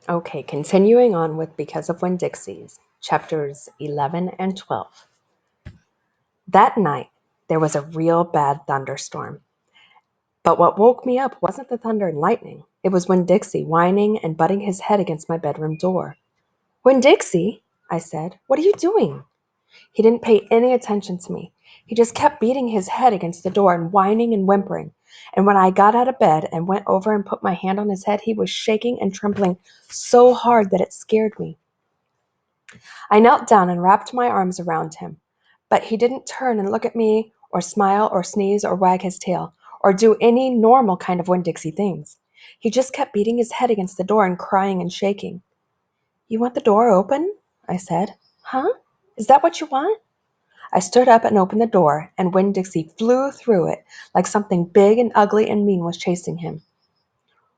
Okay, continuing on with Because of Winn-Dixies, chapters 11 and 12. That night, there was a real bad thunderstorm. But what woke me up wasn't the thunder and lightning. It was Winn-Dixie whining and butting his head against my bedroom door. Winn-Dixie, I said, what are you doing? He didn't pay any attention to me. He just kept beating his head against the door and whining and whimpering. And when I got out of bed and went over and put my hand on his head, he was shaking and trembling so hard that it scared me. I knelt down and wrapped my arms around him, but he didn't turn and look at me or smile or sneeze or wag his tail or do any normal kind of Winn-Dixie things. He just kept beating his head against the door and crying and shaking. You want the door open? I said. Huh? Is that what you want? I stood up and opened the door, and Winn-Dixie flew through it like something big and ugly and mean was chasing him.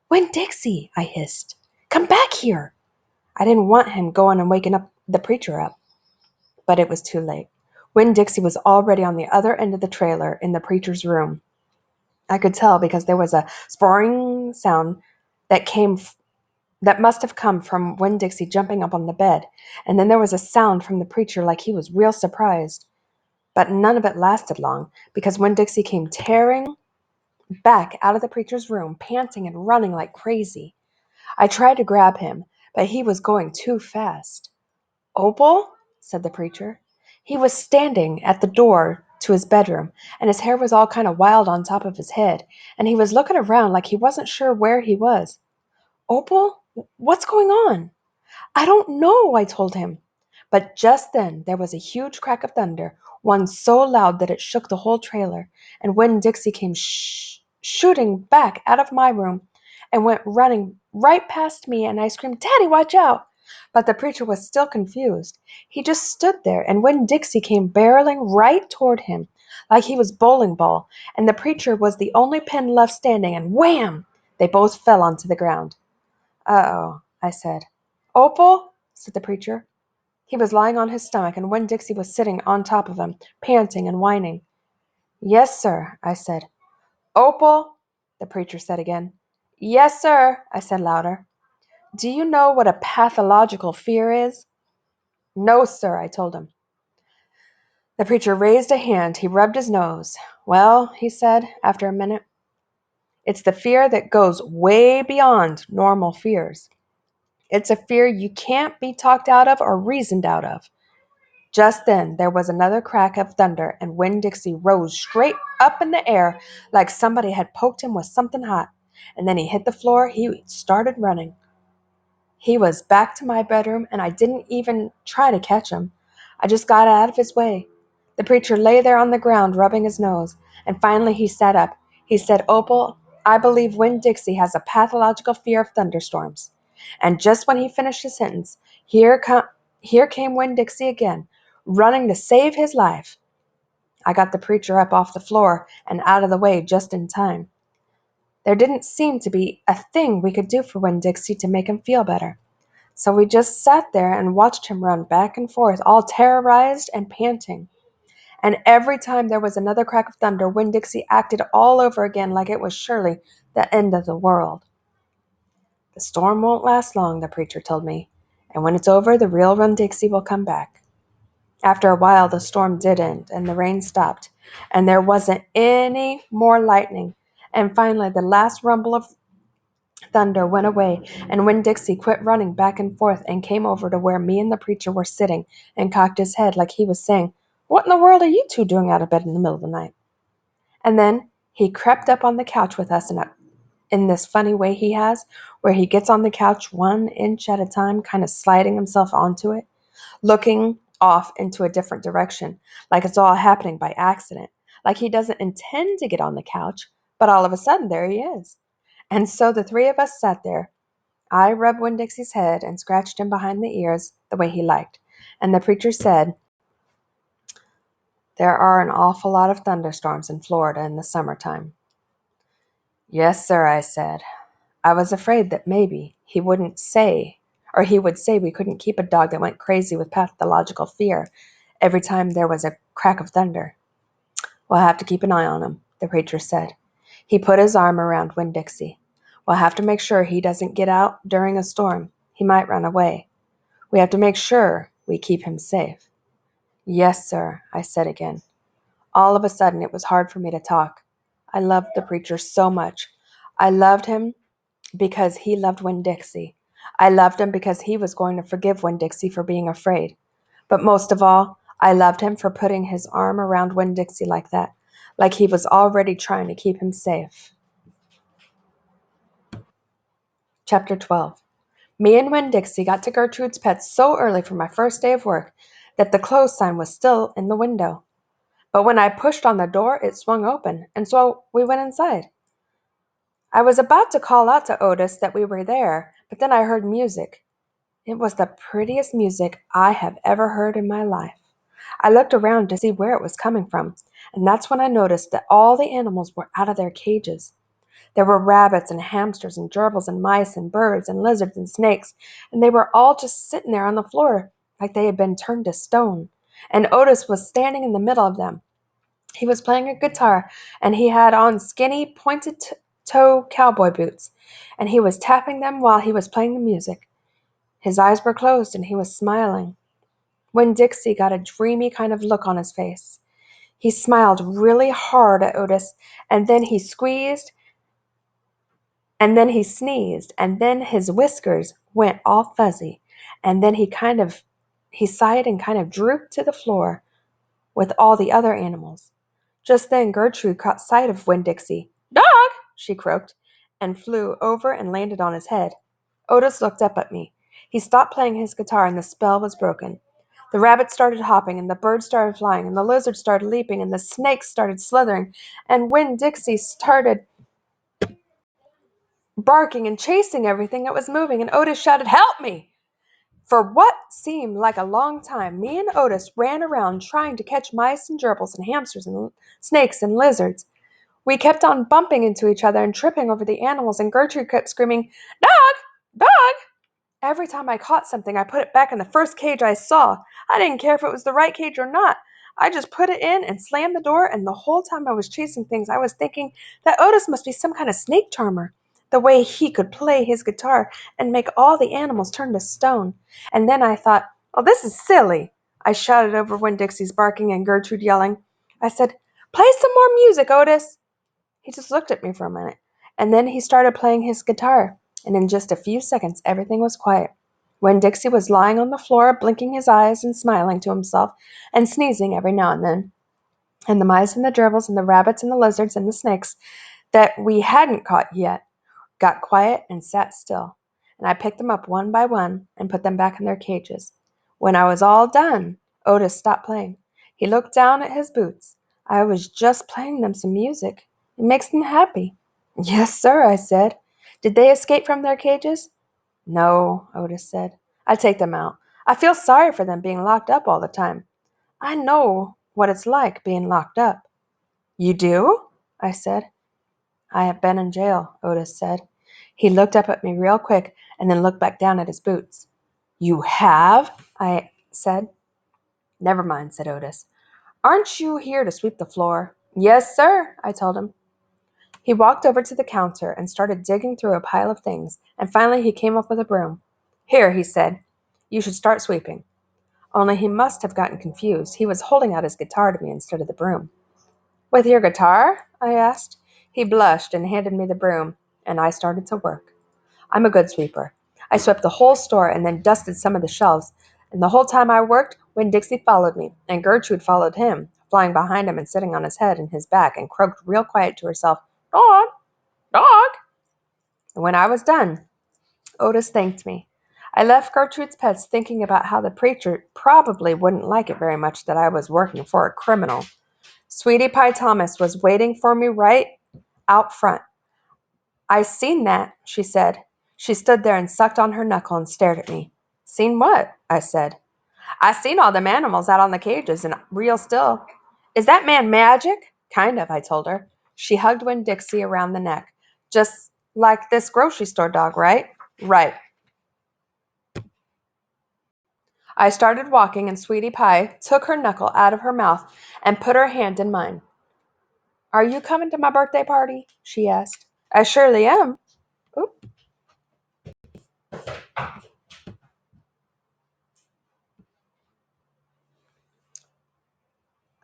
Winn-Dixie, I hissed. Come back here. I didn't want him going and waking up the preacher up. But it was too late. Winn-Dixie was already on the other end of the trailer in the preacher's room. I could tell because there was a spring sound that must have come from Winn-Dixie jumping up on the bed, and then there was a sound from the preacher like he was real surprised. But none of it lasted long, because Winn-Dixie came tearing back out of the preacher's room, panting and running like crazy. I tried to grab him, but he was going too fast. Opal? Said the preacher. He was standing at the door to his bedroom, and his hair was all kind of wild on top of his head, and he was looking around like he wasn't sure where he was. Opal, what's going on? I don't know, I told him. But just then there was a huge crack of thunder, one so loud that it shook the whole trailer, and Winn-Dixie came shooting back out of my room and went running right past me, and I screamed, Daddy, watch out! But the preacher was still confused. He just stood there, and Winn-Dixie came barreling right toward him like he was bowling ball, and the preacher was the only pin left standing, and wham! They both fell onto the ground. Uh-oh, I said. Opal? Said the preacher. He was lying on his stomach, and Winn-Dixie was sitting on top of him, panting and whining. Yes, sir, I said. Opal? The preacher said again. Yes, sir, I said louder. Do you know what a pathological fear is? No, sir, I told him. The preacher raised a hand. He rubbed his nose. Well, he said, after a minute, it's the fear that goes way beyond normal fears. It's a fear you can't be talked out of or reasoned out of. Just then there was another crack of thunder, and Winn-Dixie rose straight up in the air like somebody had poked him with something hot. And then he hit the floor. He started running. He was back to my bedroom, and I didn't even try to catch him. I just got out of his way. The preacher lay there on the ground, rubbing his nose, and finally he sat up. He said, Opal, I believe Winn-Dixie has a pathological fear of thunderstorms. And just when he finished his sentence, here came Winn-Dixie again, running to save his life. I got the preacher up off the floor and out of the way just in time. There didn't seem to be a thing we could do for Winn-Dixie to make him feel better. So we just sat there and watched him run back and forth, all terrorized and panting. And every time there was another crack of thunder, Winn-Dixie acted all over again like it was surely the end of the world. The storm won't last long, the preacher told me, and when it's over, the real Winn-Dixie will come back. After a while, the storm did end, and the rain stopped, and there wasn't any more lightning. And finally, the last rumble of thunder went away, and Winn-Dixie quit running back and forth and came over to where me and the preacher were sitting and cocked his head like he was saying, What in the world are you two doing out of bed in the middle of the night? And then he crept up on the couch with us in this funny way he has, where he gets on the couch 1 inch at a time, kind of sliding himself onto it, looking off into a different direction, like it's all happening by accident, like he doesn't intend to get on the couch, but all of a sudden there he is. And so the three of us sat there. I rubbed Winn-Dixie's head and scratched him behind the ears the way he liked, and the preacher said, There are an awful lot of thunderstorms in Florida in the summertime. Yes, sir, I said. I was afraid that maybe he would say we couldn't keep a dog that went crazy with pathological fear every time there was a crack of thunder. We'll have to keep an eye on him, the preacher said. He put his arm around Winn-Dixie. We'll have to make sure he doesn't get out during a storm. He might run away. We have to make sure we keep him safe." "Yes, sir," I said again. All of a sudden it was hard for me to talk. I loved the preacher so much. I loved him because he loved Winn-Dixie. I loved him because he was going to forgive Winn-Dixie for being afraid. But most of all, I loved him for putting his arm around Winn-Dixie like that, like he was already trying to keep him safe. Chapter 12. Me and Winn-Dixie got to Gertrude's Pets so early for my first day of work that the close sign was still in the window. But when I pushed on the door, it swung open, and so we went inside. I was about to call out to Otis that we were there, but then I heard music. It was the prettiest music I have ever heard in my life. I looked around to see where it was coming from, and that's when I noticed that all the animals were out of their cages. There were rabbits and hamsters and gerbils and mice and birds and lizards and snakes, and they were all just sitting there on the floor like they had been turned to stone. And Otis was standing in the middle of them. He was playing a guitar, and he had on skinny, pointed-toe cowboy boots, and he was tapping them while he was playing the music. His eyes were closed, and he was smiling. Winn-Dixie got a dreamy kind of look on his face. He smiled really hard at Otis, and then he squeezed, and then he sneezed, and then his whiskers went all fuzzy, and then he sighed and kind of drooped to the floor with all the other animals. Just then Gertrude caught sight of Winn-Dixie. "Dog!" she croaked, and flew over and landed on his head. Otis looked up at me. He stopped playing his guitar, and the spell was broken. The rabbits started hopping, and the birds started flying, and the lizards started leaping, and the snakes started slithering, and Winn-Dixie started barking and chasing everything that was moving, and Otis shouted, "Help me!" For what seemed like a long time, me and Otis ran around trying to catch mice and gerbils and hamsters and snakes and lizards. We kept on bumping into each other and tripping over the animals, and Gertrude kept screaming, "Dog! Dog!" Every time I caught something, I put it back in the first cage I saw. I didn't care if it was the right cage or not. I just put it in and slammed the door, and the whole time I was chasing things, I was thinking that Otis must be some kind of snake charmer. The way he could play his guitar and make all the animals turn to stone. And then I thought, "Oh, this is silly." I shouted over Winn-Dixie's barking and Gertrude yelling. I said, "Play some more music, Otis." He just looked at me for a minute, and then he started playing his guitar, and in just a few seconds everything was quiet. Winn-Dixie was lying on the floor, blinking his eyes and smiling to himself, and sneezing every now and then. And the mice and the gerbils and the rabbits and the lizards and the snakes that we hadn't caught yet got quiet and sat still, and I picked them up one by one and put them back in their cages. When I was all done, Otis stopped playing. He looked down at his boots. I was just playing them some music. It makes them happy. "Yes, sir," I said. "Did they escape from their cages?" "No," Otis said. "I take them out. I feel sorry for them being locked up all the time. I know what it's like being locked up." "You do?" I said. "I have been in jail," Otis said. He looked up at me real quick and then looked back down at his boots. "You have?" I said. "Never mind," said Otis. "Aren't you here to sweep the floor?" "Yes, sir," I told him. He walked over to the counter and started digging through a pile of things, and finally he came up with a broom. "Here," he said. "You should start sweeping." Only he must have gotten confused. He was holding out his guitar to me instead of the broom. "With your guitar?" I asked. He blushed and handed me the broom, and I started to work. I'm a good sweeper. I swept the whole store and then dusted some of the shelves, and the whole time I worked, Winn-Dixie followed me, and Gertrude followed him, flying behind him and sitting on his head and his back, and croaked real quiet to herself, "Dog! Dog!" And when I was done, Otis thanked me. I left Gertrude's Pets thinking about how the preacher probably wouldn't like it very much that I was working for a criminal. Sweetie Pie Thomas was waiting for me right out front. "I seen that," she said. She stood there and sucked on her knuckle and stared at me. "Seen what?" I said. "I seen all them animals out on the cages and real still." "Is that man magic?" "Kind of," I told her. She hugged Winn-Dixie around the neck. "Just like this grocery store dog, right?" "Right." I started walking, and Sweetie Pie took her knuckle out of her mouth and put her hand in mine. "Are you coming to my birthday party?" she asked. "I surely am." Oop.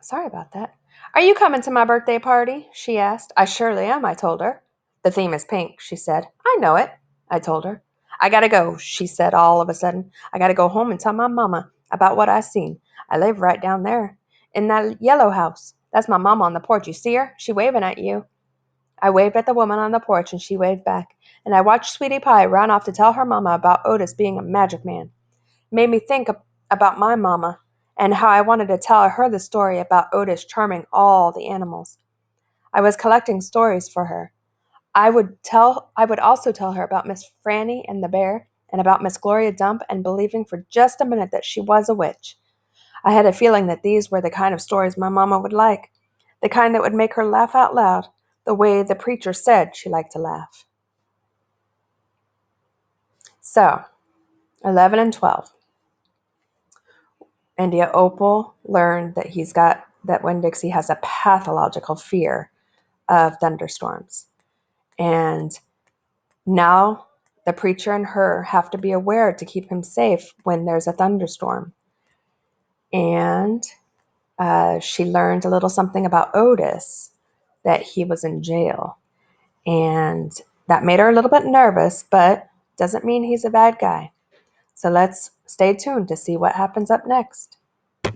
Sorry about that. Are you coming to my birthday party? She asked. I surely am, I told her. The theme is pink, she said. I know it, I told her. I gotta go, she said all of a sudden. I gotta go home and tell my mama about what I seen. I live right down there in that yellow house. That's my mama on the porch. You see her? She waving at you. I waved at the woman on the porch and she waved back, and I watched Sweetie Pie run off to tell her mama about Otis being a magic man. It made me think about my mama and how I wanted to tell her the story about Otis charming all the animals. I was collecting stories for her. I would also tell her about Miss Franny and the bear and about Miss Gloria Dump and believing for just a minute that she was a witch. I had a feeling that these were the kind of stories my mama would like, the kind that would make her laugh out loud, the way the preacher said she liked to laugh. So, 11 and 12. India Opal learned that Winn-Dixie has a pathological fear of thunderstorms. And now the preacher and her have to be aware to keep him safe when there's a thunderstorm. And she learned a little something about Otis, that he was in jail. And that made her a little bit nervous, but doesn't mean he's a bad guy. So let's stay tuned to see what happens up next.